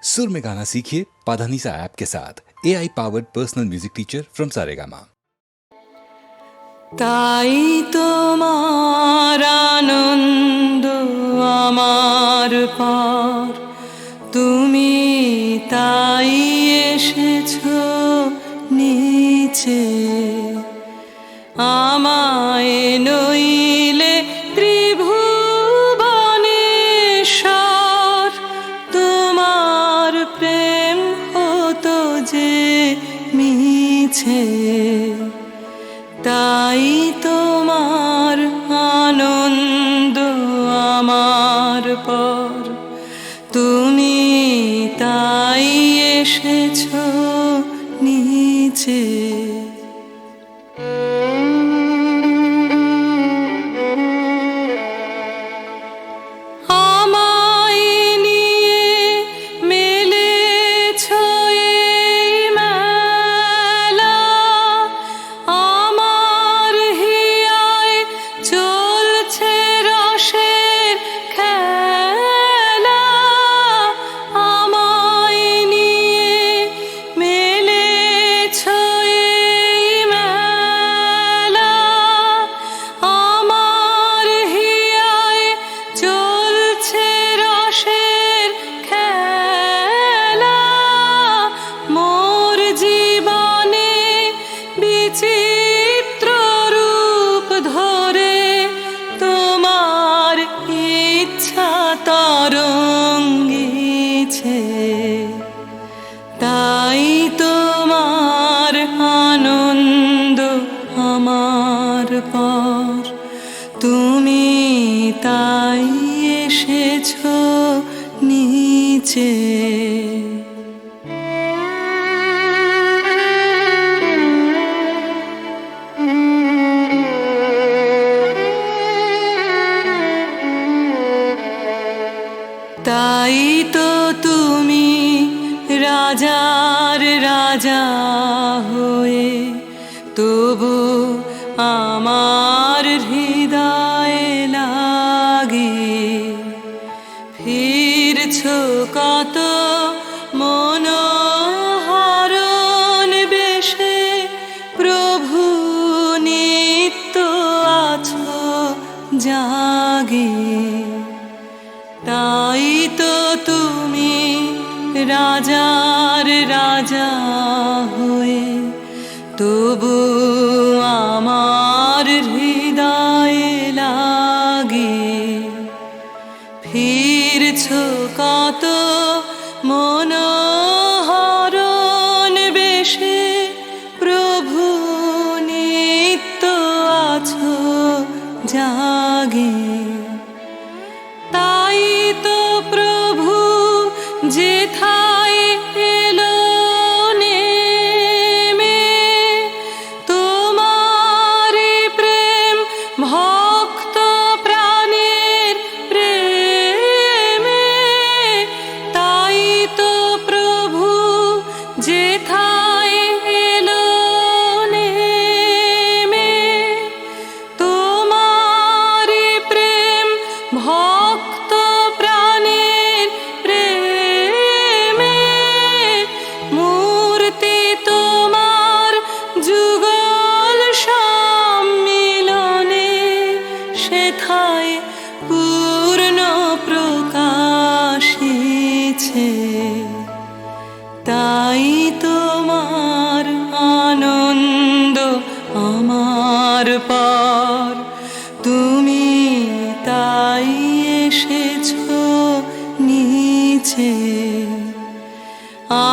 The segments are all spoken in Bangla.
सुर में गाना सीखिए पाधानीसा ऐप के साथ। AI powered personal music teacher from Saregama. তাই তোমার আনন্দ আমার পর, তুমি তাই এসেছো নিচে। আমায় নইলে ত্রিভুবনেশ্বর, তোমার প্রেম হতো যে মিছে। তাই তোমার আনন্দ আমার পর, তুমি তাই এসেছো নিচে। আমায় নিয়ে মেলেছো এই মেলা, আমার হিয়ায় চলছে রসের খেলা। আমায় নিয়ে মেলেছো এই মেলা, আমার হিয়ায় চলছে রসের খেলা। মোর জীবনে বিচিত্র রূপ ধরে তোমার ইচ্ছা তরঙ্গিছে। তাই তোমার আনন্দ আমার পর, তুমি তাই এসেছো নিচে। তাই তো তুমি রাজার রাজা হয়ে তবু আমার হৃদয়ে লাগে ফিরছো কত মনোহরণ বেশে। প্রভু নিত্য আছো জাগে। তাই তো তুমি রাজার রাজা হয়ে তবু আমার হৃদয়ে লাগে ফিরছো কত মনোহরণ বেশে। প্রভু নিত্য আছো জাগে। তাই তো প্রভু যেথায় এলো নেমে, তোমারি প্রেম ভক্ত প্রাণের প্রেমে। তাই তো প্রভু যেথায় এলো নেমে, তোমারি প্রেম ভক্ত প্রাণের প্রেমে। মূর্তি তোমার যুগল সম্মিলনে, সেথায় পূর্ণ প্রকাশিছে। তাই তোমার আনন্দ আমার পর, তুমি তাই এসেছো নিচে।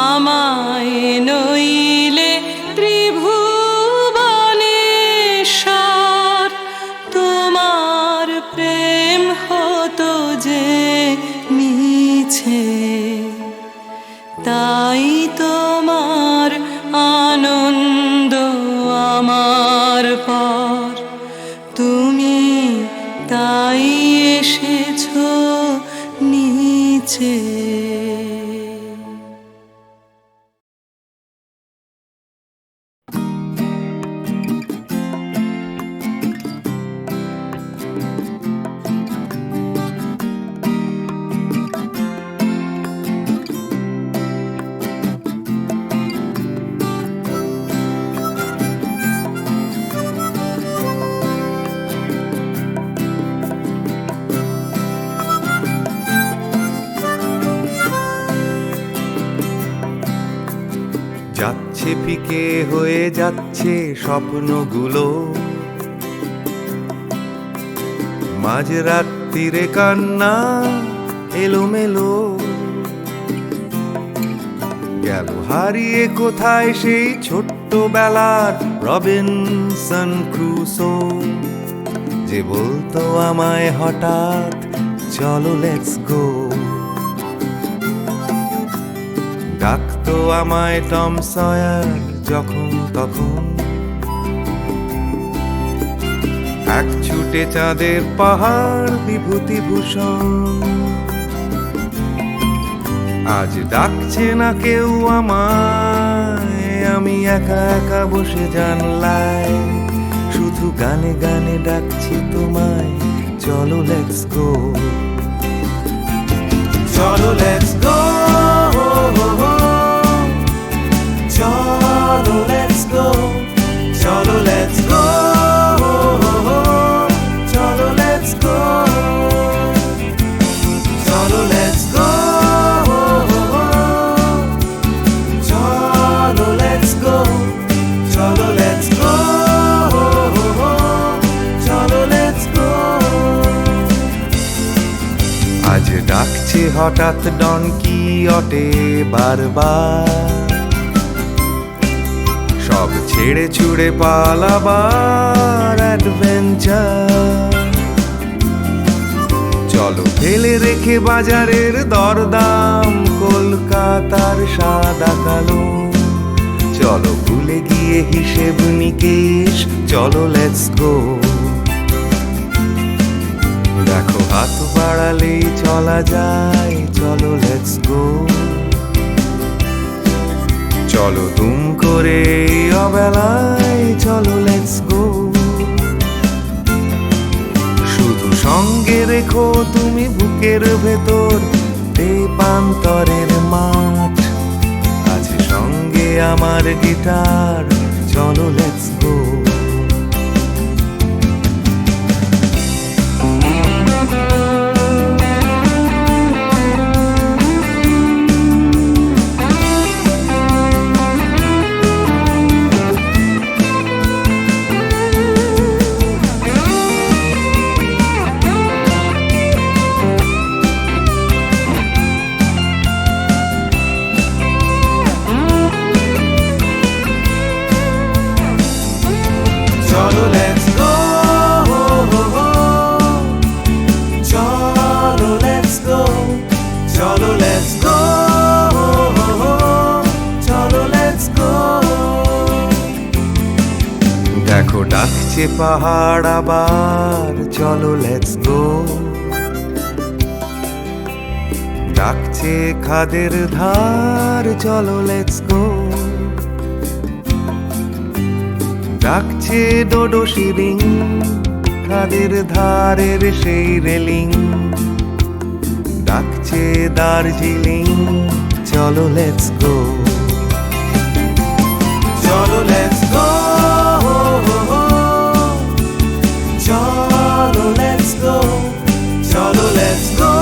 আমায় নইলে ত্রিভুবনেশ্বর, তোমার প্রেম হতো যে মিছে। তাই তোমার আনন্দ আমার পর, তুমি তাই এসেছো নিচে। যাচ্ছে ফিকে হয়ে যাচ্ছে স্বপ্নগুলো, মাঝরাত্রিরে কান্না এলোমেলো, গেল হারিয়ে কোথায় সেই ছোট্টবেলার রবিনসন ক্রুসো, যে বলতো আমায় হঠাৎ চলো লেটস গো। ডাকতো আমায় টম সয়ার যখন তখন, এক ছুটে চাঁদের পাহাড় বিভূতিভূষণ। আজ ডাকছে না কেউ আমায়, আমি একা একা বসে জানলায়, শুধু গানে গানে ডাকছি তোমায় চলো লেটস গো। চলো লেটস গো, চলো লেটস গো, চলো লেটস গো, চলো লেটস গো, চলো লেটস গো, চলো লেটস গো, চলো লেটস গো, চলো লেটস গো। আজ ডাকছে হঠাৎ ডন কিহটে বারবার, সব ছেড়ে ছুড়ে পালাবার অ্যাডভেঞ্চার। চলো ফেলে রেখে বাজারের দরদাম, কলকাতার সাদা কালো, চলো ভুলে গিয়ে হিসেব নিকেশ, চলো লেটস গো। দেখো হাত বাড়ালেই চলা যায়, চলো লেটস গো। চলো দুম করে অবেলায়, চলো লেটস গো। শুধু সঙ্গে রেখো তুমি বুকের ভেতর দেবান্তরের মাঠ, আছে সঙ্গে আমার গিটার, চলো লেটস গো। চলো লেটস গো, চলো লেটস গো, চলো লেটস গো, চলো লেটস গো। দেখো ডাকছে পাহাড় আবার, চলো লেটস গো। ডাকছে খাদের ধার, চলো লেটস গো। ডাকছে ডোডো শিরিং, খাদের ধারের সেই রেলিং, ডাকছে দার্জিলিং, চলো লেটস গো। চলো লেটস গো, চলো লেটস গো, চলো লেটস গো,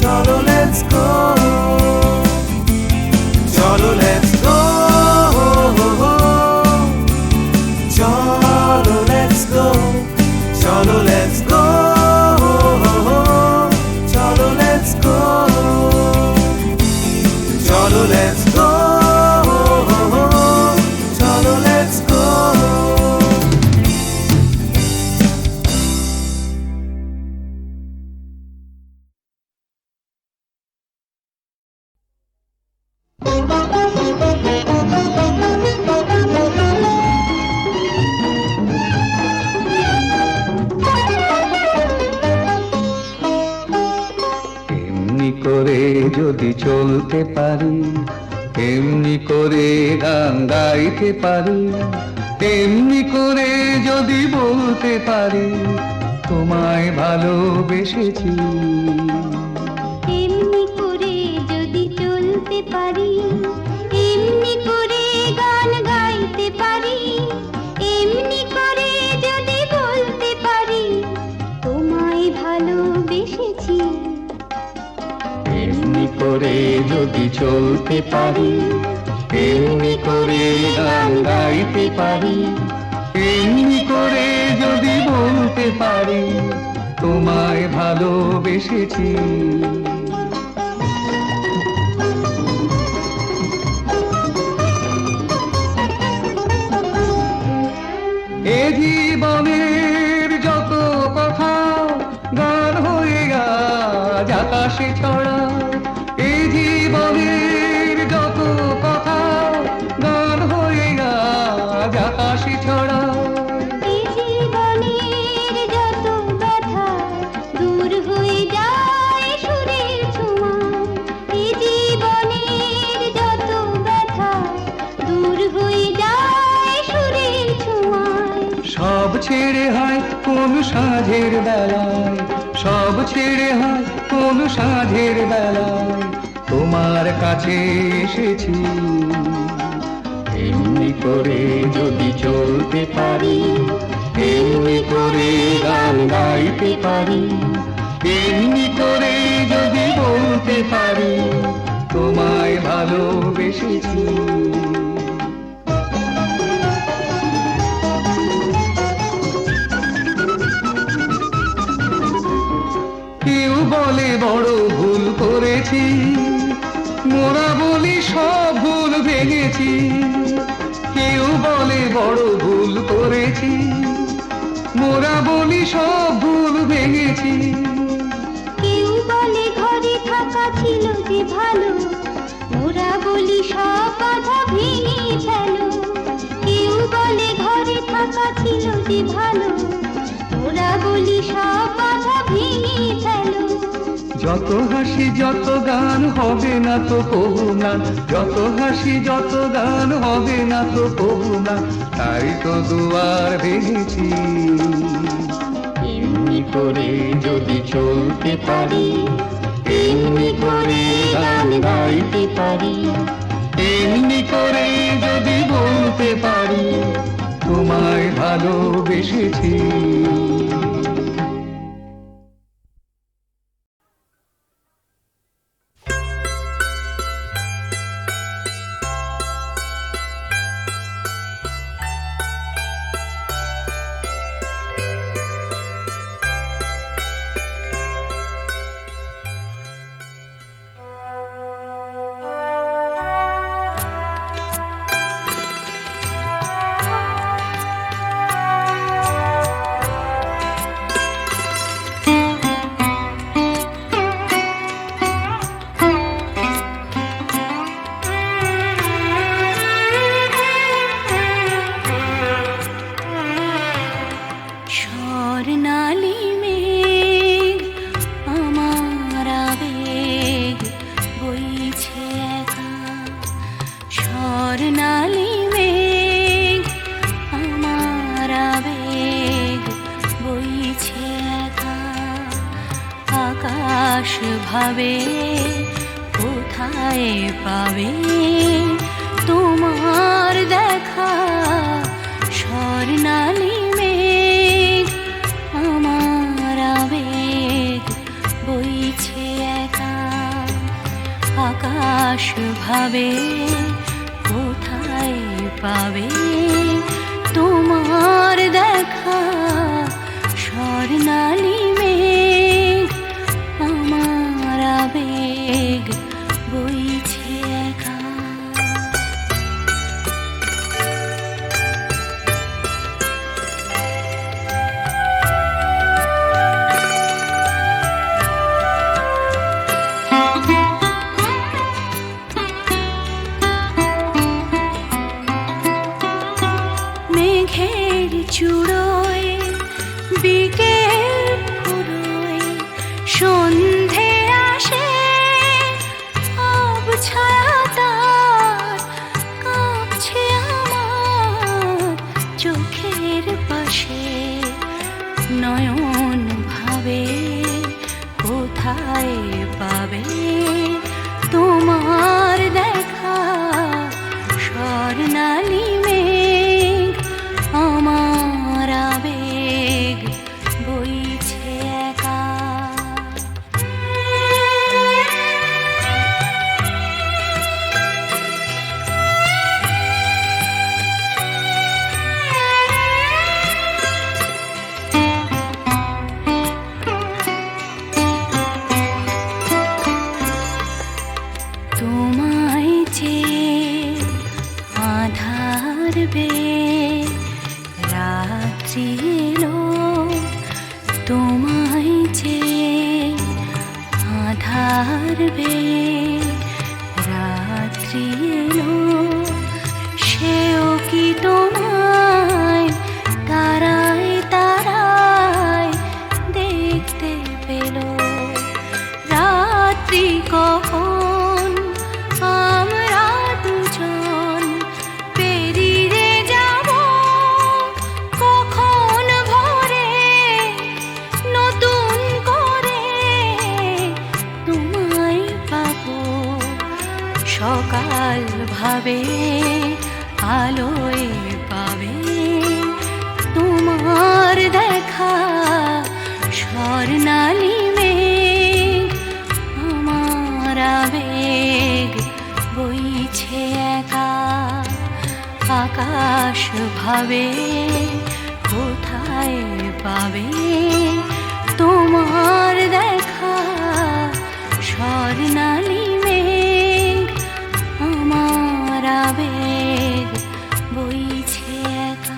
চলো লেটস গো, চলো লেটস গো, চলো লেটস গো, চলো লেটস গো, চলো লেটস গো, চলো লেটস গো, চলো লেটস গো। এমনি করে যদি চলতে পারি, এমনি করে গান গাইতে পারি, এমনি করে যদি বলতে পারি তোমায় ভালোবেসেছি। এমনি করে যদি চলতে পারি, এমনি করে গান গাইতে পারি, এমনি করে যদি বলতে পারি তোমায় ভালোবেসেছি। এমনি করে যদি চলতে পারি, এমনি করে গান গাইতে পারি, এমনি করে যদি বলতে পারি তোমায় ভালোবেসেছি। এ জীবনের যত কথা গান হয়ে আজ আকাশে ছড়া, এ জীবনের যত কথা গান হয়ে আজ আকাশে ছড়া। এই জীবনের যত ব্যথা দূর হয়ে যায় সুরের ছোঁয়ায়, এই জীবনের যত ব্যথা দূর হয়ে যায় সুরের ছোঁয়ায়। সব ছেড়ে হয় কোন সাঁঝের বেলায়, সব ছেড়ে হয় কোন সাঁঝের বেলায় তোমার কাছে এসেছি। এমনি করে যদি চলতে পারি, এমনি করে গান গাইতে পারি, এমনি করে যদি বলতে পারি তোমায় ভালোবেসেছি। কেউ বলে বড় ভুল করেছি, মোরা বলি সব ভুল ভেঙেছি। কেউ বলে বড় ভুল করেছি, মোরা বলি সব ভুল ভেঙেছি। কেউ বলে ঘরে থাকা ছিল যে ভালো, ওরা বলি সব বাধা ভেঙে ফেলো। কেউ বলে ঘরে থাকা ছিল যে ভালো, ওরা বলি সব বাধা ভেঙে ফেলো। যত হাসি যত গান হবে না তো কবু না, যত হাসি যত গান হবে না তো কবু না, তাই তো দুয়ার ভেঙেছি। এমনি করে যদি চলতে পারি, এমনি করে গান গাইতে পারি, এমনি করে যদি বলতে পারি তোমায় ভালোবেসেছি। স্বর্ণালী মেঘ আমার আবেগ বইছে একা, স্বর্ণালী মেঘ আমার আবেগ বইছে একা। আকাশ ভাবে কোথায় পাবে তোমার দেখা, স্বর্ণালী মেঘ আমার আবেগ বইছে একা। আকাশ ভাবে কোথায় পাবে তোমার দেখা, স্বর্ণালী মেঘ আমার আবেগ বইছে একা। মেঘের চূড়োয় বিকেল রাত্রি এলো, সেও কি তোমায় তারায় তারায় দেখতে পেল? রাত্রি কখন আমরা দুজন পেরিয়ে যাব, কখন ভোরে নতুন করে তোমায় পাবো। সকাল ভাবে আলোয় পাবে তোমার দেখা, স্বর্ণালী মেঘ আমার আবেগ বইছে একা। আকাশ ভাবে কোথায় পাবে তোমার দেখা, স্বর্ণালী মেঘ আমার আবেগ বইছে একা।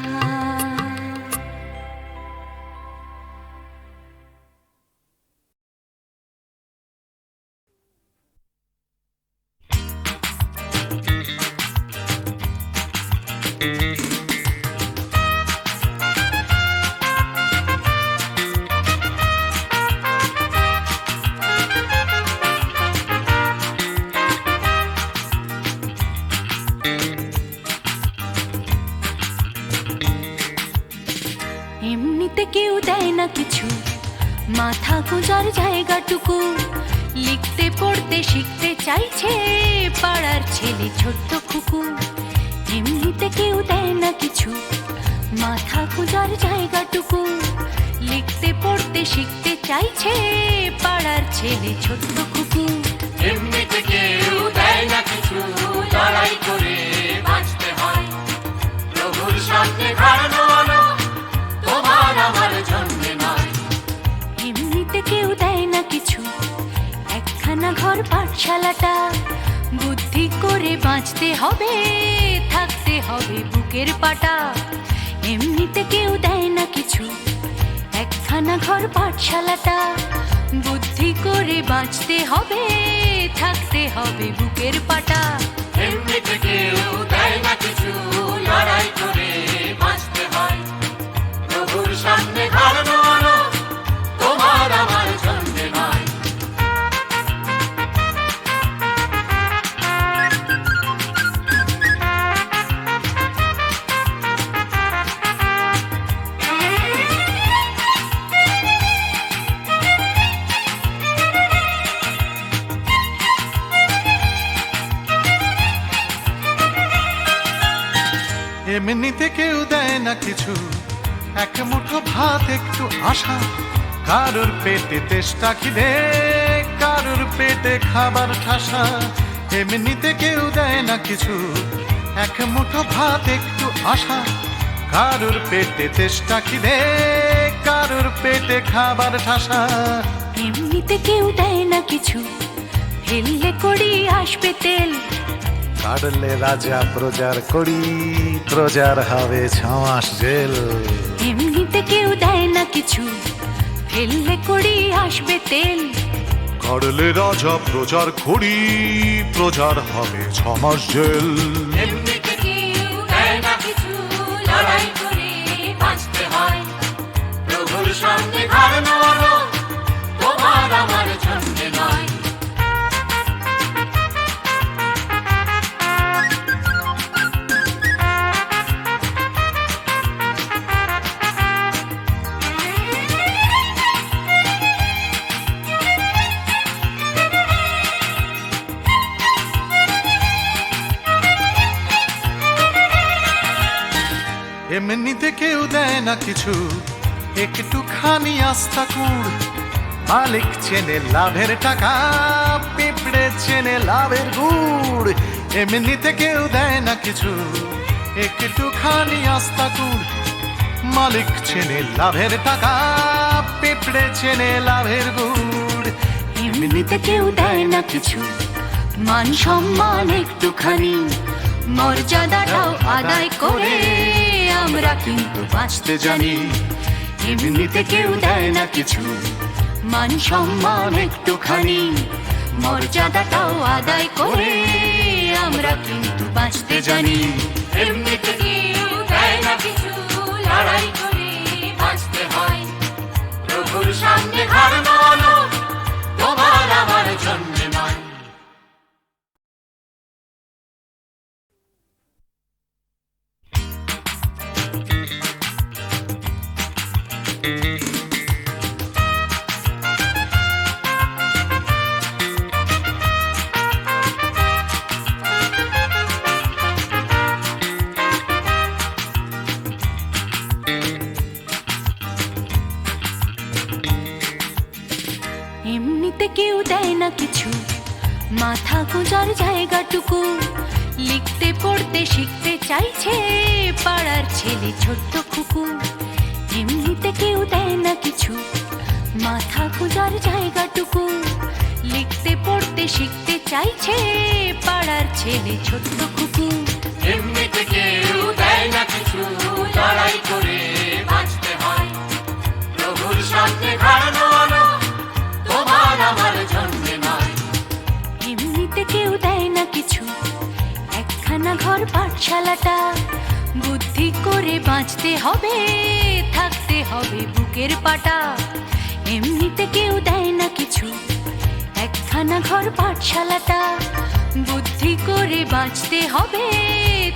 এমনিতে কেউ দেয় না কিছু, মাথা গোজার জায়গাটুকু। লিখতে পড়তে শিখতে চাইছে পাড়ার ছেলে ছোট্ট খুকু। এমনিতে কেউ দেয় না কিছু, মাথা গোজার জায়গাটুকু। লিখতে পড়তে শিখতে চাইছে পাড়ার ছেলে ছোট্ট খুকু। এমনিতে কেউ দেয় না কিছু, লড়াই করে বাঁচতে হয়। প্রভুর সামনে ঘাড়ানো আলো তোমার আমার জন্য নয়। এমনিতে কেউ দেয় না কিছু, একখানা ঘর পাঠশালাটা। বুদ্ধি করে বাঁচতে হবে, থাকতে হবে বুকের পাটা। এমনিতে কেউ দেয় না কিছু, একখানা ঘর পাঠশালাটা। বুদ্ধি করে বাঁচতে হবে, থাকতে হবে বুকের পাটা। এমনিতে কেউ দেয় না কিছু, লড়াই করে বাঁচতে হয়। প্রভুর সামনে ঘাড়ানো আলো তোমার আমার জন্য নয়। এমনিতে কেউ দেয় না কিছু, এক মুঠো ভাত একটু আশা। কারোর পেটে তেষ্টা খিদে, কারোর পেটে খাবার ঠাসা। এমনিতে কেউ দেয় না কিছু, এক মুঠো ভাত একটু আশা। কারোর পেটে তেষ্টা খিদে, কারোর পেটে খাবার ঠাসা। এমনিতে কেউ দেয় না কিছু, ফেললে করি আসবে তেল। কাটলে রাজা প্রজার করি, প্রজার হবে 6 মাস জেল। এমনিতে কেউ দেয় না কিছু, ফেললে করি আসবে তেল। কাটলে রাজা প্রজার করি, প্রজার হবে 6 মাস জেল। এমনিতে কেউ দেয় না কিছু, লড়াই করে বাঁচতে হয়। প্রভুর সামনে ঘাড়ানো আলো তোমার আমার জন্য নয়। এমনিতে কেউ দেয় না কিছু, একটুখানি আস্থা কুড়। মালিক চেনে লাভের টাকা, পিঁপড়ে চেনে লাভের গুড়। এমনিতে কেউ দেয় না কিছু, একটুখানি আস্থা কুড়। মালিক চেনে লাভের টাকা, পিঁপড়ে চেনে লাভের গুড়। এমনিতে কেউ দেয় না কিছু, মান সম্মান একটুখানি। মর্যাদাটাও আদায় করে আমরা কিন্তু বাঁচতে জানি। এমনিতে কেউ দেয় না কিছু, মান সম্মান একটুখানি। মর্যাদাটাও আদায় করে আমরা কিন্তু বাঁচতে জানি। এমনিতে কেউ দেয় না কিছু, লড়াই করে বাঁচতে হয়। প্রভুর সামনে হারানো তোমার আমার জন্য নয়। এমনিতে কেউ দেয় না কিছু, মাথা গোজার জায়গাটুকু। লিখতে পড়তে শিখতে চাইছে পাড়ার ছেলে ছোট্ট খুকু। এমনিতে কেউ দেয় না কিছু, মাথা গোজার জায়গাটুকু। লিখতে পড়তে শিখতে চাইছে পাড়ার ছেলে ছোট্ট খুকু। এমনিতে কেউ দেয় না কিছু, লড়াই করে বাঁচতে হয়। প্রভুর সামনে হারানো তোমার আমার জন্য নয়। এমনিতে কেউ দেয় না কিছু, একখানা ঘর পাঠশালাটা। বুদ্ধি করে বাঁচতে হবে, থাকতে হবে বুকের পাটা। এমনিতে কেউ দেয় না কিছু, একখানা ঘর পাঠশালাটা। বুদ্ধি করে বাঁচতে হবে,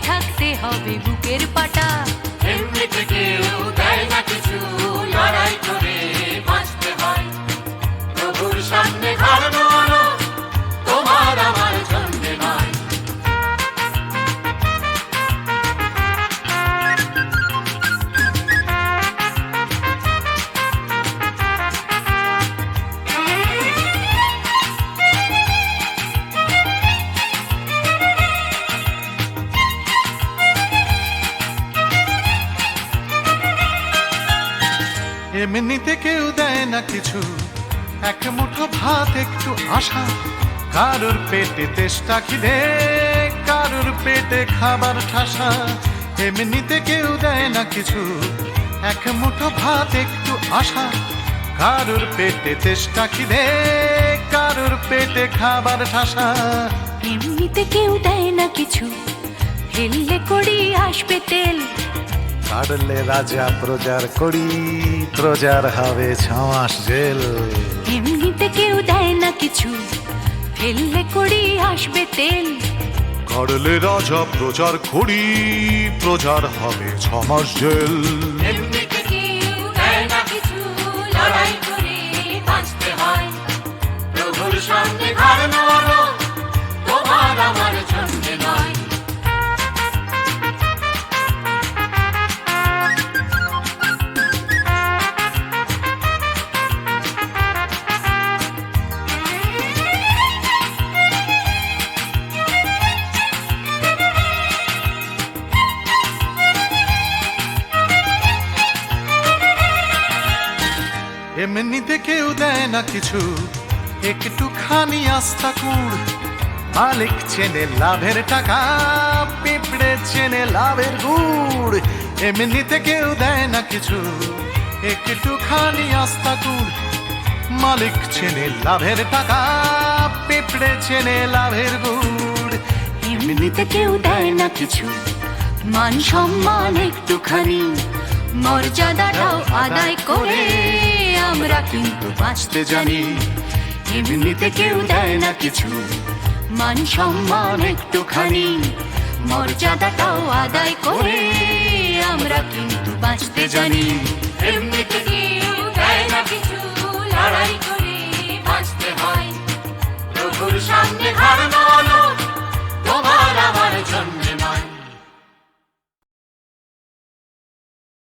থাকতে হবে বুকের পাটা। এমনিতে কেউ দেয় না কিছু, লড়াই করে বাঁচতে হয়। প্রভুর সামনে হারানো তোমার আমার জন্য নয়। এমনিতে কেউ দেয় না কিছু, এক মুঠো ভাত একটু আশা। কারোর পেটে তেষ্টা খিদে, কারোর পেটে খাবার ঠাসা। এমনিতে কেউ দেয় না কিছু, এক মুঠো ভাত একটু আশা। কারোর পেটে তেষ্টা খিদে, কারোর পেটে খাবার ঠাসা। এমনিতে কেউ দেয় না কিছু, ফেললে করি আসবে তেল। কাটলে রাজা প্রজার করি, প্রজার হবে 6 মাস জেল। এমনিতে কেউ দেয় না কিছু, ফেললে করি আসবে তেল। কাটলে রাজা প্রজার করি, প্রজার হবে 6 মাস জেল। এমনিতে কেউ দেয় না কিছু, লড়াই করে বাঁচতে হয়। প্রভুর সামনে হারানো তোমার আমার জন্য নয়। এমনিতে কেউ দেয় না কিছু, একটুখানি আস্থা কুড়। মালিক চেনে লাভের টাকা, পিঁপড়ে চেনে লাভের গুড়। এমনিতে কেউ দেয় না কিছু, একটুখানি আস্থা কুড়। মালিক চেনে লাভের টাকা, পিঁপড়ে চেনে লাভের গুড়। এমনিতে কেউ দেয় না কিছু, মান সম্মান একটুখানি। মর্যাদাটাও আদায় করে আমরা কিন্তু বাঁচতে জানি। এমনিতে কেউ দেয় না কিছু, মান সম্মান একটুখানি। মর্যাদাটাও আদায় করে আমরা কিন্তু বাঁচতে জানি। এমনিতে কেউ দেয় না কিছু, লড়াই করে বাঁচতে হয়। প্রভুর সামনে হারানো